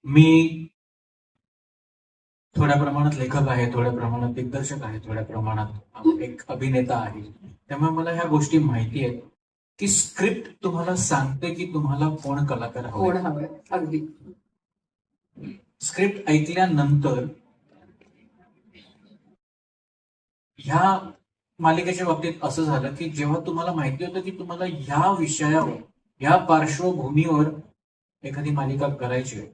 मी थोड्या प्रमाणात लेखक आहे, थोड्या प्रमाणात दिग्दर्शक आहे, थोड्या प्रमाणात एक अभिनेता आहे. त्यामुळे मला ह्या गोष्टी माहिती आहेत की स्क्रिप्ट तुम्हाला सांगते की तुम्हाला कोण कलाकार कोण हवं. हवंय अगदी. स्क्रिप्ट ऐकल्यानंतर ह्या मालिकेच्या बाबतीत असं झालं की जेव्हा तुम्हाला माहिती होतं की तुम्हाला ह्या विषयावर, ह्या पार्श्वभूमीवर एखादी मालिका करायची आहे,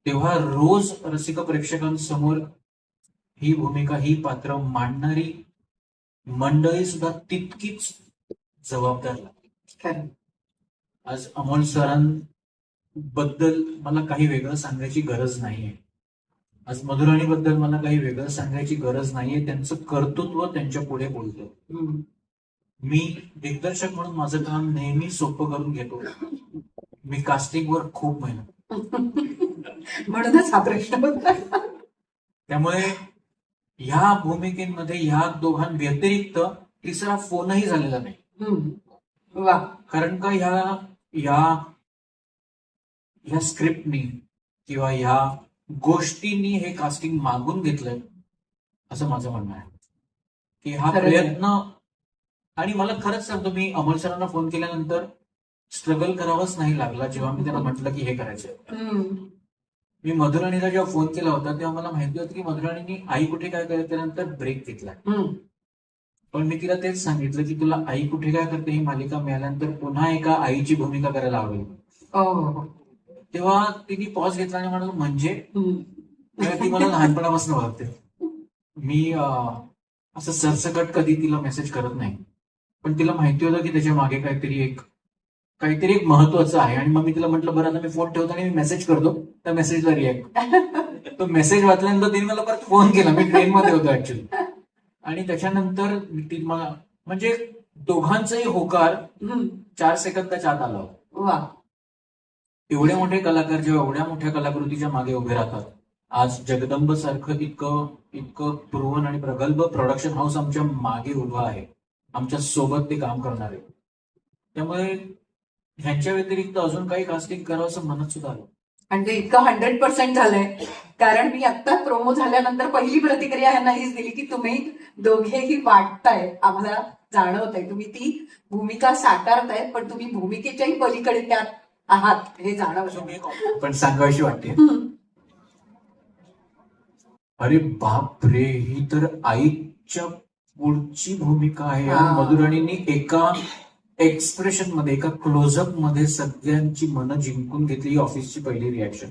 तेव्हा रोज रसिक प्रेक्षकांसमोर ही भूमिका, ही पात्र मांडणारी मंडळी सुद्धा तितकीच जबाबदार लागते. खरं. आज अमोल सरांबद्दल मला काही वेगळं सांगायची गरज नाहीये. आज मधुराणीबद्दल मला काही वेगळं सांगायची गरज नाहीये. त्यांचं कर्तृत्व त्यांच्या पुढे बोलतं. हम्म. मी दिग्दर्शक म्हणून माझं काम नेहमी सोपं करून घेतो. मी कास्टिंगवर खूप मेहनत. म्हणूनच हा प्रश्न होता. त्यामुळे ह्या भूमिकेमध्ये ह्या दोघांव्यतिरिक्त तिसरा फोनही झालेला नाही. हम्म. वा. कारण का ह्या स्क्रिप्टनी किंवा ह्या गोष्टींनी हे कास्टिंग मागून घेतलंय असं माझं म्हणणं आहे की हा खरंच आहे. प्रयत्न. आणि मला खरंच सांगतो, मी अमोल सरांना फोन केल्यानंतर स्ट्रगल करावाच नाही लागला जेव्हा मी त्यांना म्हटलं की हे करायचंय. हम्म. मी मधुराणीला जेव्हा फोन केला होता तेव्हा मला माहिती होतं की मधुराणीने आई कुठे काय करते त्यानंतर ब्रेक घेतला. हम्म. पण मी तिला तेच सांगितलं की तुला आई कुठे काय करते ही मालिका मिळाल्यानंतर पुन्हा एका आईची भूमिका करायला आवडेल. हो हो हो. तेव्हा तिने पॉज घेतला आणि म्हणाल म्हणजे हम्म. ती मला लहानपणापासून ओळखते. मी असं सरसकट कधी तिला मेसेज करत नाही, पण तिला माहिती होतं की त्याच्या मागे काहीतरी एक महत्वाचं आहे. आणि मग मी तिला म्हटलं बरं आता मी फोन ठेवतो आणि मी मेसेज करतो, त्या मेसेजला रिॲक्ट. तो मेसेज वाचल्यानंतर तिने मला परत फोन केला. मी ट्रेनमध्ये होतो ऍक्च्युली. आणि त्याच्यानंतर ती मला म्हणजे दोघांचाही होकार हम्म. 4 सेकंदाच्या आत आला होता. वा. एवढे मोठे कलाकार जेव्हा एवढ्या मोठ्या कलाकृतीच्या मागे उभे राहतात, आज जगदंब सारखं इतकं प्रूव्हन आणि प्रगल्भ प्रोडक्शन हाऊस आमच्या मागे उभं आहे, आमच्या सोबत ते काम करणार आहे. त्यामुळे ह्यांच्या व्यतिरिक्त अजून काही कास्टिंग करावं असं म्हणत सुद्धा आलं. आणि ते इतकं 100% झालंय. कारण मी आता प्रोमो झाल्यानंतर पहिली प्रतिक्रिया ह्यांना हीच दिली की तुम्ही दोघेही वाटताय, आम्हाला जाणवत आहे तुम्ही ती भूमिका साकारताय, पण तुम्ही भूमिकेच्याही पलीकडे त्यात आहात हे जाणवलं. पण सांगावीशी वाटते, हम्म. अरे बाप रे, ही तर आईच्या पुढची भूमिका आहे. हा. आणि मधुराणींनी एका एक्सप्रेशन मध्ये, एका क्लोजअप मध्ये सगळ्यांची मनं जिंकून घेतली. ही ऑफिसची पहिली रिॲक्शन.